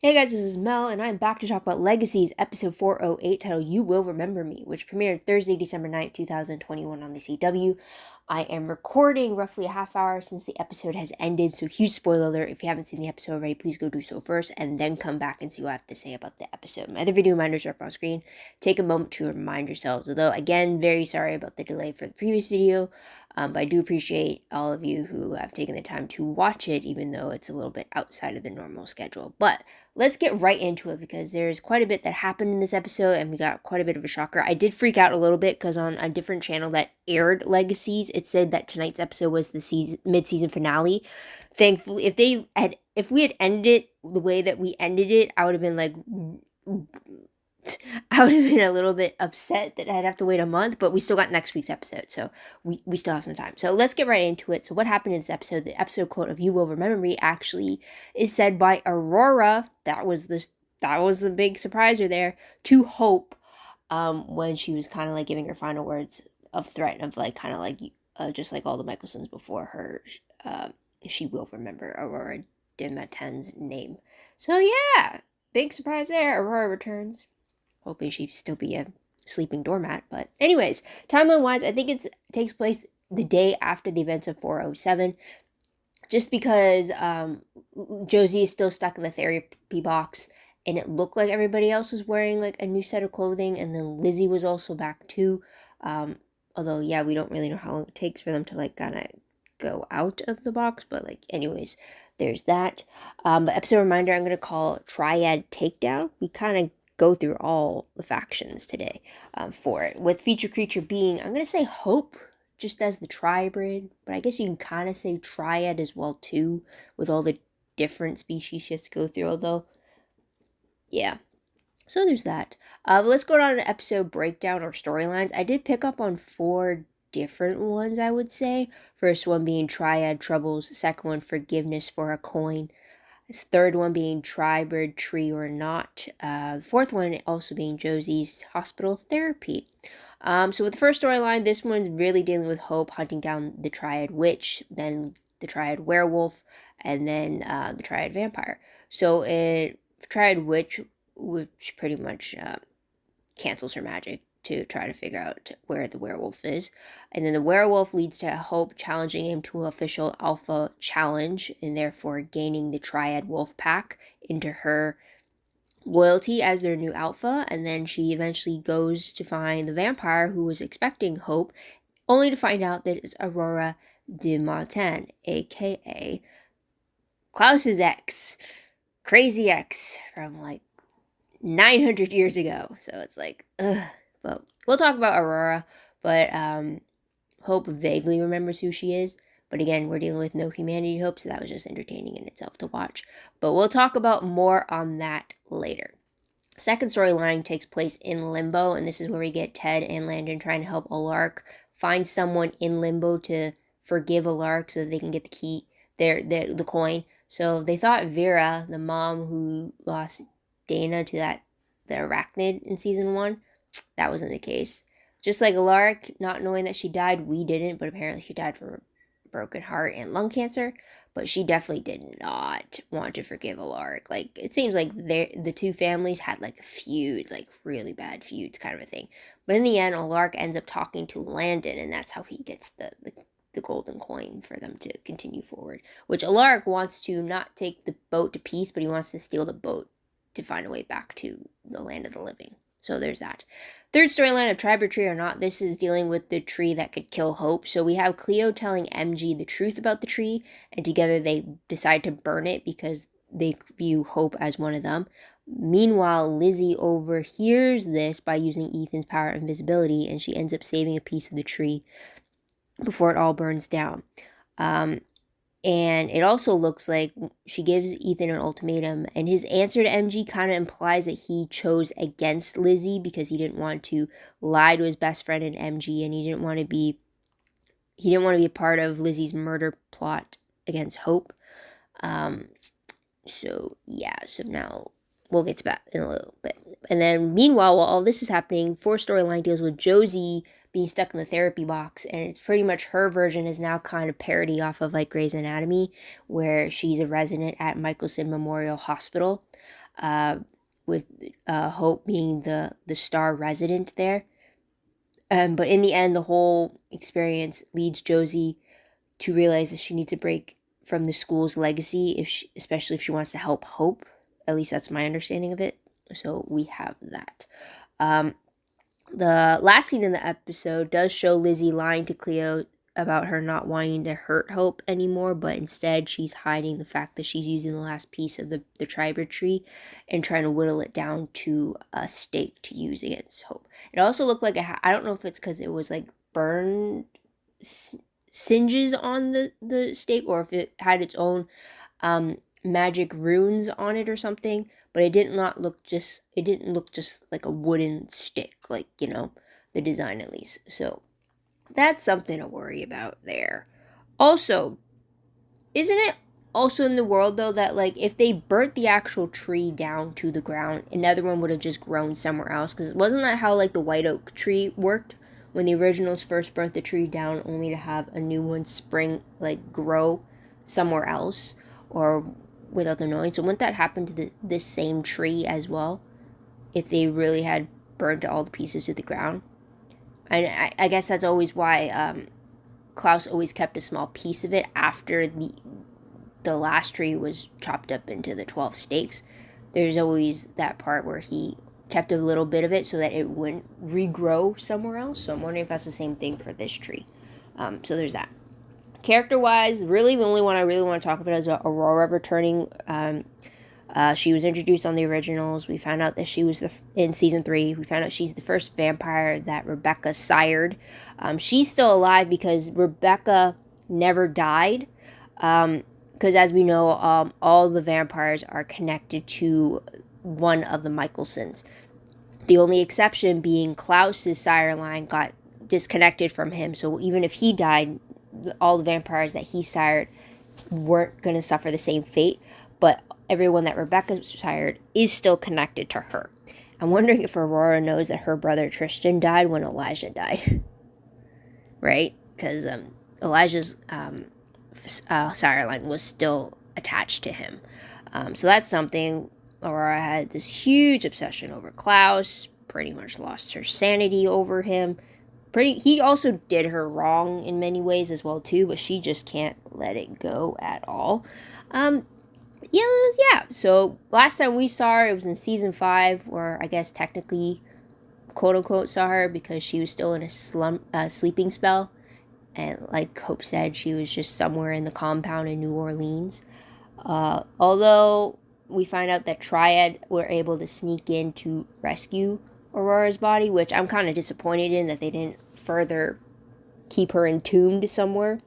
Hey guys, this is Mel, and I'm back to talk about Legacies, episode 408, titled You Will Remember Me, which premiered Thursday, December 9th, 2021 on the CW. I am recording roughly a half hour since the episode has ended, so huge spoiler alert. If you haven't seen the episode already, please go do so first, and then come back and see what I have to say about the episode. My other video reminders are up on screen. Take a moment to remind yourselves, although, again, very sorry about the delay for the previous video, but I do appreciate all of you who have taken the time to watch it, even though it's a little bit outside of the normal schedule. But let's get right into it because there's quite a bit that happened in this episode and we got quite a bit of a shocker. I did freak out a little bit because on a different channel that aired Legacies, it said that tonight's episode was the mid-season finale. Thankfully, if we had ended it the way that we ended it, I would have been a little bit upset that I'd have to wait a month, but we still got next week's episode, so we still have some time. So let's get right into it. So what happened in this episode? The episode quote of "You Will Remember Me" actually is said by Aurora. That was the big surpriser there to Hope, when she was kind of like giving her final words of threat of like kind of like just like all the Michelsons before her. She will remember Aurora Dimaten's name. So yeah, big surprise there. Aurora returns. Hoping she'd still be a sleeping doormat. But anyways, timeline-wise, I think it takes place the day after the events of 407. Just because Josie is still stuck in the therapy box, and it looked like everybody else was wearing like a new set of clothing, and then Lizzie was also back too. Although, yeah, we don't really know how long it takes for them to like kind of go out of the box, but like anyways, there's that. But episode reminder, I'm going to call Triad Takedown. We kind of go through all the factions today for it. With feature creature being, I'm going to say Hope, just as the tribrid, but I guess you can kind of say Triad as well too, with all the different species she has to go through, although, yeah. So there's that. But let's go down to episode breakdown or storylines. I did pick up on 4 different ones, I would say. First one being Triad Troubles, second one Forgiveness for a Coin, third one being Tribrid Tree or Not. The fourth one also being Josie's hospital therapy. So with the first storyline, this one's really dealing with Hope hunting down the Triad Witch, then the Triad Werewolf, and then the Triad Vampire. So Triad Witch, which pretty much cancels her magic to try to figure out where the werewolf is. And then the werewolf leads to Hope challenging him to an official alpha challenge and therefore gaining the Triad Wolf Pack into her loyalty as their new alpha. And then she eventually goes to find the vampire who was expecting Hope, only to find out that it's Aurora Dimaten, aka Klaus's ex, crazy ex from like 900 years ago. So it's like, ugh. But we'll talk about Aurora, but Hope vaguely remembers who she is. But again, we're dealing with no humanity Hope, so that was just entertaining in itself to watch. But we'll talk about more on that later. Second storyline takes place in Limbo, and this is where we get Ted and Landon trying to help Alark find someone in Limbo to forgive Alark so that they can get the key, the coin. So they thought Vera, the mom who lost Dana to the arachnid in season 1, that wasn't the case. Just like Alark, not knowing that she died, we didn't, but apparently she died from a broken heart and lung cancer. But she definitely did not want to forgive Alark. Like, it seems like the two families had like feuds, like really bad feuds kind of a thing. But in the end, Alark ends up talking to Landon, and that's how he gets the golden coin for them to continue forward. Which Alark wants to not take the boat to peace, but he wants to steal the boat to find a way back to the land of the living. So there's that. Third storyline of Tribe or Tree or Not. This is dealing with the tree that could kill Hope. So we have Cleo telling MG the truth about the tree, and together they decide to burn it because they view Hope as one of them. Meanwhile, Lizzie overhears this by using Ethan's power of invisibility, and she ends up saving a piece of the tree before it all burns down. And it also looks like she gives Ethan an ultimatum, and his answer to MG kind of implies that he chose against Lizzie because he didn't want to lie to his best friend in MG, and he didn't want to be a part of Lizzie's murder plot against Hope. So now we'll get to that in a little bit. And then meanwhile, while all this is happening, 4 storyline deals with Josie being stuck in the therapy box, and it's pretty much her version is now kind of parody off of like Grey's Anatomy, where she's a resident at Michelson Memorial Hospital. with Hope being the star resident there. But in the end, the whole experience leads Josie to realize that she needs to break from the school's legacy, especially if she wants to help Hope. At least that's my understanding of it. So we have that. The last scene in the episode does show Lizzie lying to Cleo about her not wanting to hurt Hope anymore, but instead she's hiding the fact that she's using the last piece of the triber tree and trying to whittle it down to a stake to use against Hope. It also looked like I don't know if it's because it was like burned singes on the stake, or if it had its own magic runes on it or something, but it didn't look just like a wooden stick, like, you know, the design at least. So that's something to worry about there. Also, isn't it also in the world though that, like, if they burnt the actual tree down to the ground, another one would have just grown somewhere else? Because wasn't that how, like, the white oak tree worked when the originals first burnt the tree down, only to have a new one spring, like, grow somewhere else or with other noise? So wouldn't that happen to this same tree as well if they really had burnt all the pieces to the ground? And I guess that's always why Klaus always kept a small piece of it after the last tree was chopped up into the 12 stakes. There's always that part where he kept a little bit of it so that it wouldn't regrow somewhere else. So I'm wondering if that's the same thing for this tree. So there's that. Character-wise, really the only one I really want to talk about is about Aurora Returning. She was introduced on the originals. We found out that she was in season 3. We found out she's the first vampire that Rebecca sired. She's still alive because Rebecca never died. Because as we know, all the vampires are connected to one of the Michelsons. The only exception being Klaus's sire line got disconnected from him. So even if he died, all the vampires that he sired weren't going to suffer the same fate. But everyone that Rebecca sired is still connected to her. I'm wondering if Aurora knows that her brother Tristan died when Elijah died. Right? Because Elijah's sire line was still attached to him. So that's something. Aurora had this huge obsession over Klaus, pretty much lost her sanity over him. He also did her wrong in many ways as well too, but she just can't let it go at all. Yeah. So last time we saw her, it was in season 5, where I guess technically, quote unquote, saw her because she was still in a sleeping spell, and like Hope said, she was just somewhere in the compound in New Orleans. Although we find out that Triad were able to sneak in to rescue Aurora's body, which I'm kind of disappointed in that they didn't further keep her entombed somewhere.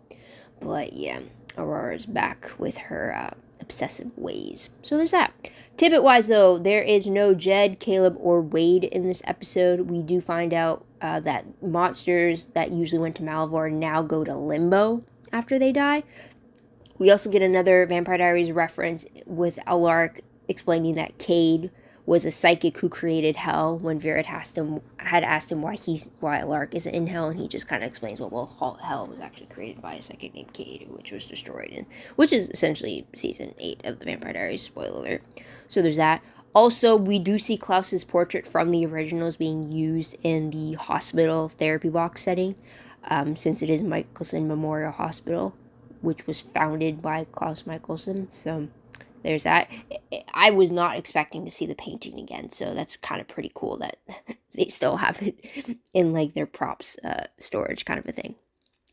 But yeah, Aurora's back with her obsessive ways. So there's that. Tidbit wise though, there is no Jed, Caleb, or Wade in this episode. We do find out that monsters that usually went to Malivore now go to Limbo after they die. We also get another Vampire Diaries reference with Alaric explaining that Cade was a psychic who created hell when Vera had asked him why Alaric isn't in hell, and he just kind of explains, well, hell was actually created by a psychic named Cade, which was destroyed, which is essentially season 8 of the Vampire Diaries, spoiler alert. So there's that. Also, we do see Klaus's portrait from the originals being used in the hospital therapy box setting, since it is Michelson Memorial Hospital, which was founded by Klaus Michelson. So there's that. I was not expecting to see the painting again, so that's kind of pretty cool that they still have it in like their props storage kind of a thing.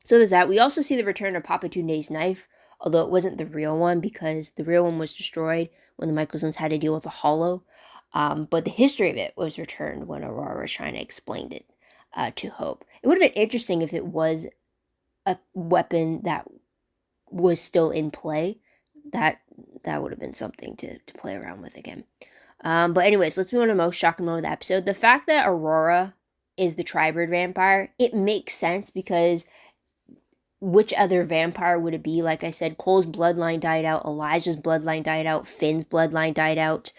So there's that. We also see the return of Papa Tunde's knife, although it wasn't the real one because the real one was destroyed when the Michelsons had to deal with a hollow. But the history of it was returned when Aurora Returning explained it to Hope. It would have been interesting if it was a weapon that was still in play. That would have been something to play around with again. But anyways, let's move on to the most shocking moment of the episode. The fact that Aurora is the tri-bird vampire, it makes sense because which other vampire would it be? Like I said, Cole's bloodline died out, Elijah's bloodline died out, Finn's bloodline died out.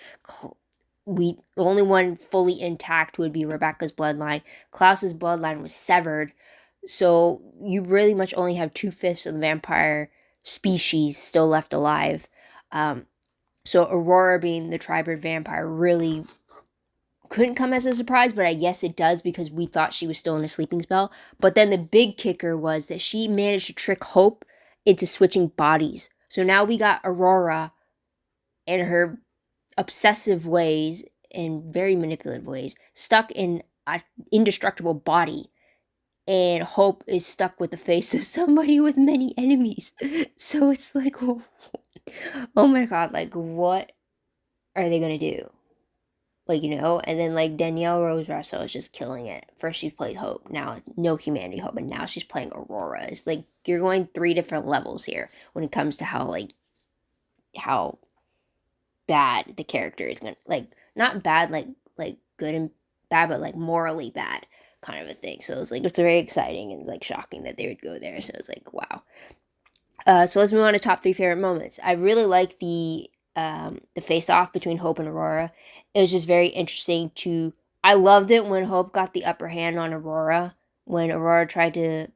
The only one fully intact would be Rebecca's bloodline. Klaus's bloodline was severed. So you really much only have 2/5 of the vampire species still left alive. So Aurora being the tri-bird vampire really couldn't come as a surprise, but I guess it does because we thought she was still in a sleeping spell. But then the big kicker was that she managed to trick Hope into switching bodies. So now we got Aurora and her obsessive ways and very manipulative ways stuck in an indestructible body, and Hope is stuck with the face of somebody with many enemies. So it's like, oh my god, like what are they gonna do? Like, and then like Danielle Rose Russo is just killing it. First she played Hope, now No Humanity Hope, and now she's playing Aurora. It's like you're going 3 different levels here when it comes to how bad the character is gonna, like, not bad like good and bad, but like morally bad kind of a thing. So it's like it's very exciting and like shocking that they would go there. So it's like wow. So let's move on to top 3 favorite moments. I really like the face off between Hope and Aurora. It was just very interesting to. I loved it when Hope got the upper hand on Aurora, when Aurora tried to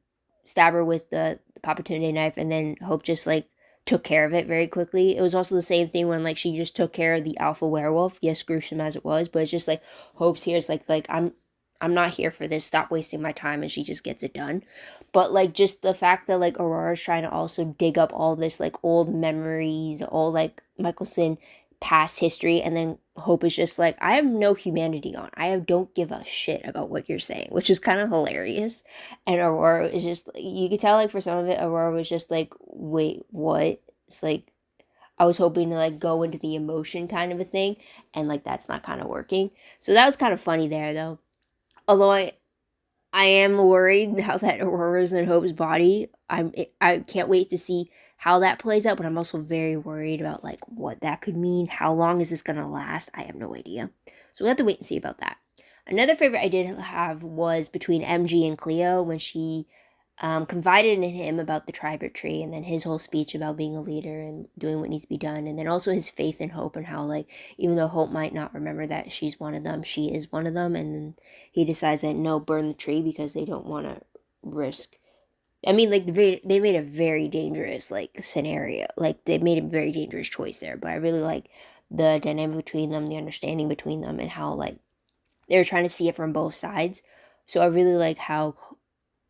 stab her with the Papa Tunde knife, and then Hope just like took care of it very quickly. It was also the same thing when like she just took care of the alpha werewolf, yes, gruesome as it was, but it's just like Hope's here. It's like I'm not here for this. Stop wasting my time, and she just gets it done. But like just the fact that like Aurora's trying to also dig up all this like old memories, all like Michelson past history, and then Hope is just like, I have no humanity on. Don't give a shit about what you're saying, which is kind of hilarious. And Aurora is just, you could tell like for some of it, Aurora was just like, wait, what? It's like I was hoping to like go into the emotion kind of a thing, and like that's not kind of working. So that was kind of funny there though. Although I am worried now that Aurora's in Hope's body. I can't wait to see how that plays out, but I'm also very worried about like what that could mean. How long is this gonna last? I have no idea. So we'll have to wait and see about that. Another favorite I did have was between MG and Cleo when she confided in him about the tribute tree, and then his whole speech about being a leader and doing what needs to be done, and then also his faith in Hope and how like even though Hope might not remember that she's one of them, she is one of them, and then he decides that no, burn the tree because they don't want to risk. I mean, like they made a very dangerous like scenario, like they made a very dangerous choice there. But I really like the dynamic between them, the understanding between them, and how like they're trying to see it from both sides. So I really like how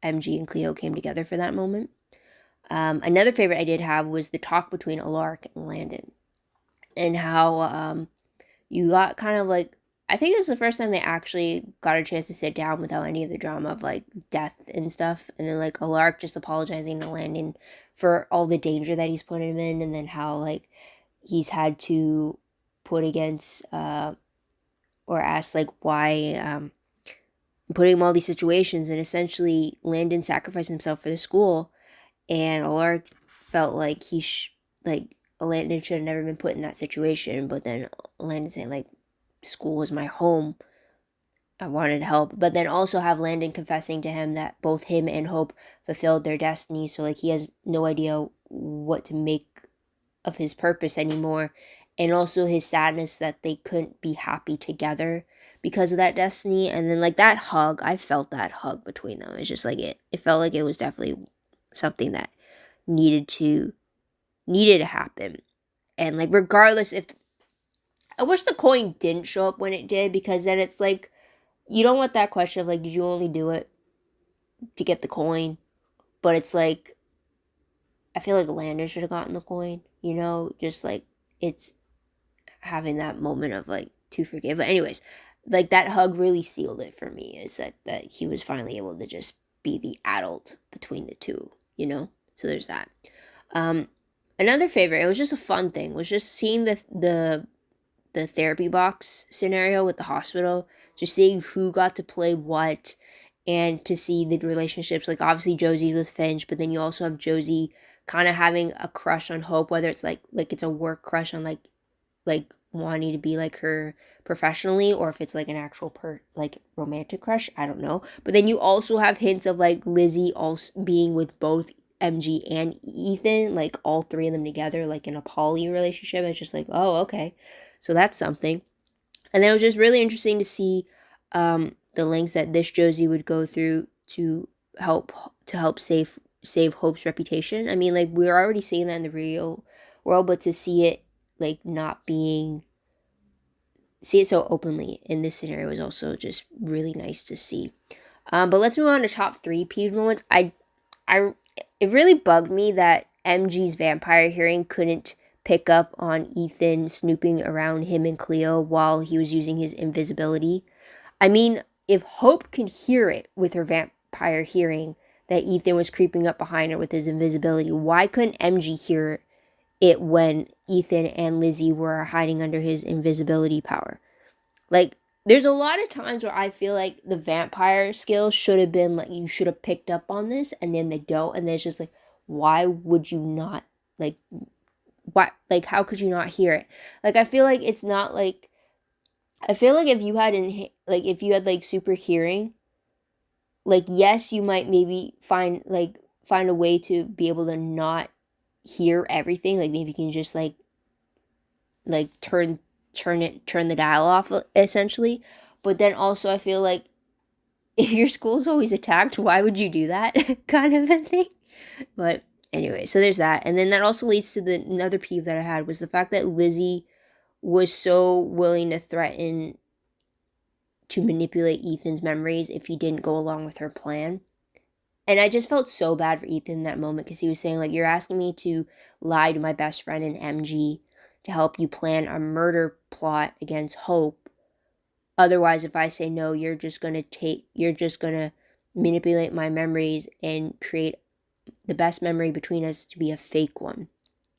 MG and Cleo came together for that moment. Another favorite I did have was the talk between Alaric and Landon, and how you got kind of like, I think this is the first time they actually got a chance to sit down without any of the drama of like death and stuff, and then like Alaric just apologizing to Landon for all the danger that he's put him in, and then how like he's had to put against or ask like why putting him all these situations, and essentially Landon sacrificed himself for the school, and Alaric felt like like Landon should have never been put in that situation, but then Landon saying like school was my home, I wanted to help, but then also have Landon confessing to him that both him and Hope fulfilled their destiny, so like he has no idea what to make of his purpose anymore, and also his sadness that they couldn't be happy together because of that destiny. And then like that hug, I felt that hug between them. It's just like it felt like it was definitely something that needed to happen. And like regardless, if I wish the coin didn't show up when it did, because then it's like you don't want that question of like, did you only do it to get the coin? But it's like I feel like Landon should have gotten the coin, just like it's having that moment of like to forgive. But anyways, like that hug really sealed it for me, is that he was finally able to just be the adult between the two. So there's that. Another favorite, it was just a fun thing, was just seeing the therapy box scenario with the hospital, just seeing who got to play what, and to see the relationships, like obviously Josie's with Finch, but then you also have Josie kind of having a crush on Hope, whether it's like it's a work crush on like wanting to be like her professionally, or if it's like an actual like romantic crush, I don't know. But then you also have hints of like Lizzie also being with both MG and Ethan, like all 3 of them together, like in a poly relationship. It's just like, oh, okay, so that's something. And then it was just really interesting to see the lengths that this Josie would go through to help save Hope's reputation. I mean, like we're already seeing that in the real world, but to see it like not being see it so openly in this scenario is also just really nice to see. But let's move on to top 3 peeved moments. I it really bugged me that MG's vampire hearing couldn't pick up on Ethan snooping around him and Cleo while he was using his invisibility. I mean, if Hope can hear it with her vampire hearing that Ethan was creeping up behind her with his invisibility, why couldn't MG hear it when Ethan and Lizzie were hiding under his invisibility power? Like, there's a lot of times where I feel like the vampire skill should have been like, you should have picked up on this, and then they don't, and then it's just like, why would you not, like, why, like, how could you not hear it? Like, I feel like it's not like, I feel like if you had, if you had, like, super hearing, like, yes, you might maybe find a way to be able to not hear everything, like, maybe you can just, turn the dial off, essentially. But then also I feel like if your school's always attacked, why would you do that? Kind of a thing. But anyway, so there's that. And then that also leads to another peeve that I had was the fact that Lizzie was so willing to threaten to manipulate Ethan's memories if he didn't go along with her plan. And I just felt so bad for Ethan in that moment because he was saying, like, you're asking me to lie to my best friend and MG to help you plan a murder plot against Hope. Otherwise, if I say no, you're just going to manipulate my memories and create the best memory between us to be a fake one.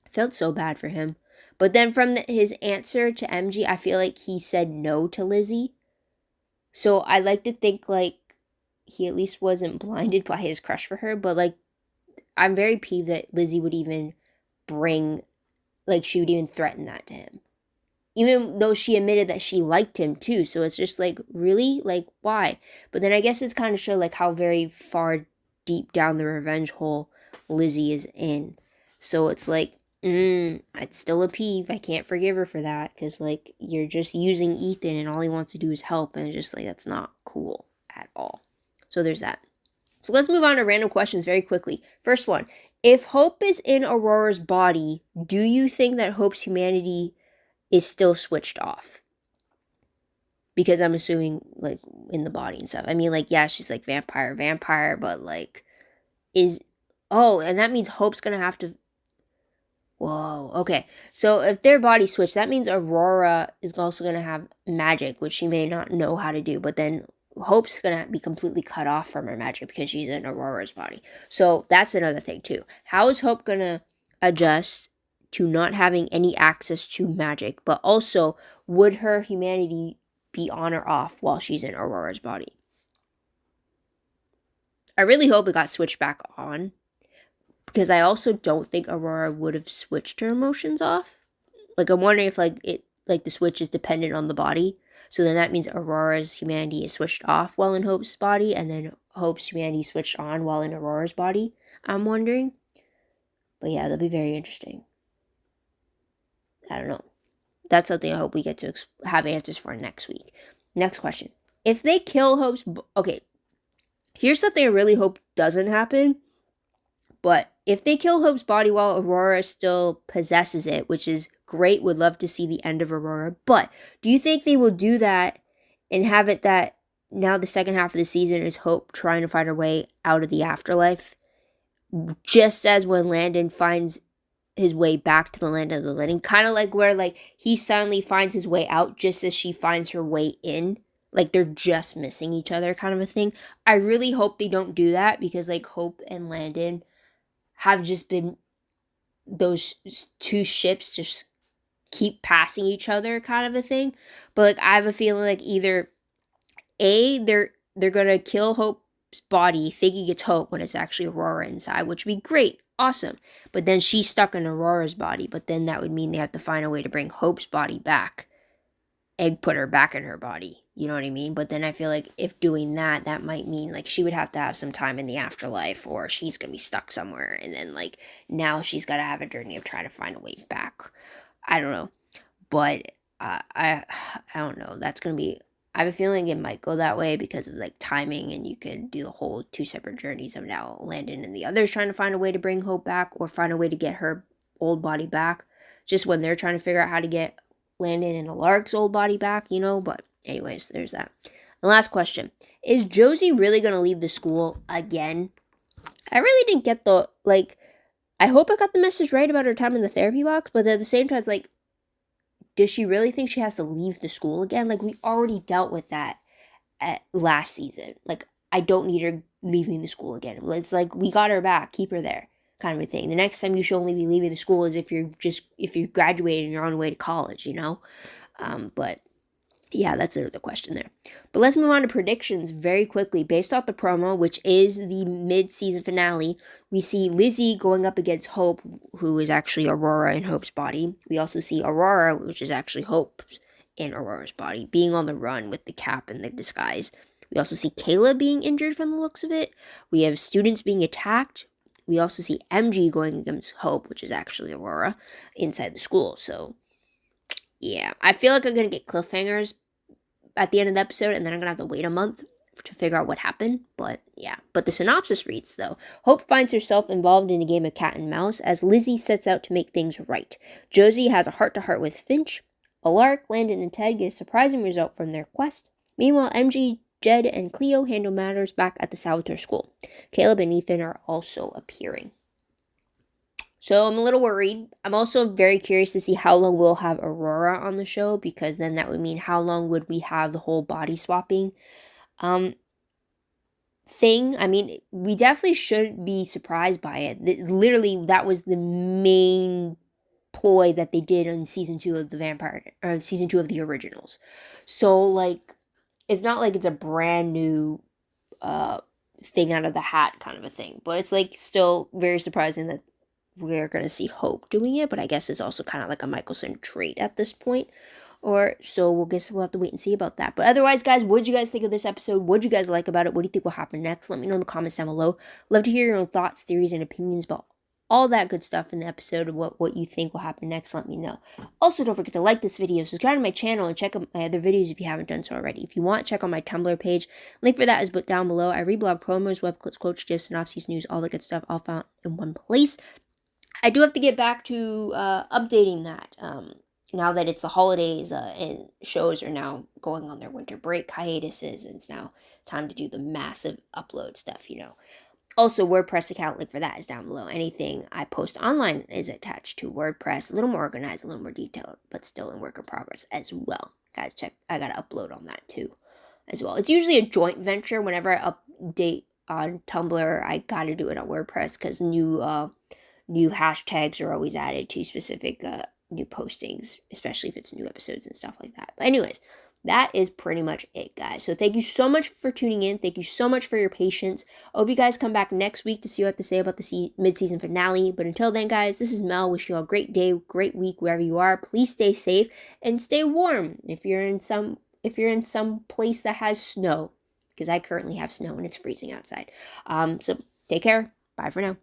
I felt so bad for him. But then from his answer to MG, I feel like he said no to Lizzie. So I like to think, like, he at least wasn't blinded by his crush for her. But, like, I'm very peeved that Lizzie would even she would even threaten that to him. Even though she admitted that she liked him too. So it's just like, really? Like, why? But then I guess it's kind of show like how very far deep down the revenge hole Lizzie is in. So it's like, it's still a peeve. I can't forgive her for that. Because, like, you're just using Ethan and all he wants to do is help. And it's just like, that's not cool at all. So there's that. So let's move on to random questions very quickly. First one. If Hope is in Aurora's body, do you think that Hope's humanity is still switched off? Because I'm assuming, like, in the body and stuff. I mean, like, yeah, she's, like, vampire, but, like, and that means Hope's gonna have to, whoa, okay. So if their body switch, that means Aurora is also gonna have magic, which she may not know how to do, but then Hope's gonna be completely cut off from her magic because she's in Aurora's body. So that's another thing, too. How is Hope gonna adjust to not having any access to magic, but also would her humanity be on or off while she's in Aurora's body? I really hope it got switched back on, because I also don't think Aurora would have switched her emotions off. Like, I'm wondering if the switch is dependent on the body. So then that means Aurora's humanity is switched off while in Hope's body, and then Hope's humanity switched on while in Aurora's body. I'm wondering. But yeah, that'll be very interesting. I don't know. That's something I hope we get to have answers for next week. Next question. If they kill Hope's... Okay, here's something I really hope doesn't happen. But if they kill Hope's body while Aurora still possesses it, which is great, would love to see the end of Aurora. But do you think they will do that and have it that now the second half of the season is Hope trying to find her way out of the afterlife? Just as when Landon finds his way back to the land of the living, kind of like where, like, he suddenly finds his way out just as she finds her way in, like they're just missing each other, kind of a thing. I really hope they don't do that, because, like, Hope and Landon have just been those two ships just keep passing each other, kind of a thing. But, like, I have a feeling like either they're gonna kill Hope's body thinking it's Hope when it's actually Aurora inside, which would be great. Awesome. But then she's stuck in Aurora's body. But then that would mean they have to find a way to bring Hope's body back and put her back in her body. You know what I mean? But then I feel like if doing that, that might mean, like, she would have to have some time in the afterlife, or she's going to be stuck somewhere. And then, like, now she's got to have a journey of trying to find a way back. I don't know. But I don't know. That's going to be... I have a feeling it might go that way because of, like, timing, and you could do the whole 2 separate journeys of now Landon and the others trying to find a way to bring Hope back or find a way to get her old body back. just when they're trying to figure out how to get Landon and Alaric's old body back, but anyways, there's that. And last question, is Josie really going to leave the school again? I really didn't get I hope I got the message right about her time in the therapy box, but at the same time, it's does she really think she has to leave the school again? We already dealt with that at last season. I don't need her leaving the school again. It's we got her back, keep her there, kind of a thing. The next time you should only be leaving the school is if you're graduating and you're on the way to college, But yeah, that's another question there. But let's move on to predictions very quickly. Based off the promo, which is the mid-season finale, we see Lizzie going up against Hope, who is actually Aurora in Hope's body. We also see Aurora, which is actually Hope in Aurora's body, being on the run with the cap and the disguise. We also see Kayla being injured from the looks of it. We have students being attacked. We also see MG going against Hope, which is actually Aurora, inside the school. So, yeah. I feel like I'm going to get cliffhangers at the end of the episode, and then I'm going to have to wait a month to figure out what happened. But, yeah. But the synopsis reads, though, Hope finds herself involved in a game of cat and mouse as Lizzie sets out to make things right. Josie has a heart-to-heart with Finch. Alaric, Landon, and Ted get a surprising result from their quest. Meanwhile, MG, Jed, and Cleo handle matters back at the Salvatore school. Caleb and Ethan are also appearing. So I'm a little worried. I'm also very curious to see how long we'll have Aurora on the show, because then that would mean how long would we have the whole body swapping thing. I mean, we definitely should be surprised by it. Literally, that was the main ploy that they did in season 2 of season 2 of the originals. So it's not like it's a brand new thing out of the hat kind of a thing, but it's still very surprising that we're gonna see Hope doing it. But I guess it's also kind of like a Michelson trait at this point, or so we'll have to wait and see about that. But otherwise, guys, what did you guys think of this episode? What did you guys like about it? What do you think will happen next? Let me know in the comments down below. Love to hear your own thoughts, theories, and opinions about all that good stuff in the episode, and what you think will happen next. Let me know. Also, don't forget to like this video, subscribe to my channel, and check out my other videos if you haven't done so already. If you want, check out my Tumblr page. Link for that is down below. I reblog promos, web clips, quotes, gifs, synopses, news, all the good stuff, all found in one place. I do have to get back to updating that. Now that it's the holidays and shows are now going on their winter break hiatuses, and it's now time to do the massive upload stuff, Also, WordPress account link for that is down below. Anything I post online is attached to WordPress. A little more organized, a little more detailed, but still in work in progress as well. I gotta upload on that too as well. It's usually a joint venture. Whenever I update on Tumblr, I gotta do it on WordPress because new hashtags are always added to specific new postings, especially if it's new episodes and stuff like that. But anyways, that is pretty much it, guys. So thank you so much for tuning in. Thank you so much for your patience. I hope you guys come back next week to see what I have to say about the mid-season finale. But until then, guys, this is Mel. Wish you all a great day, great week, wherever you are. Please stay safe and stay warm if you're in some place that has snow, because I currently have snow and it's freezing outside. So take care. Bye for now.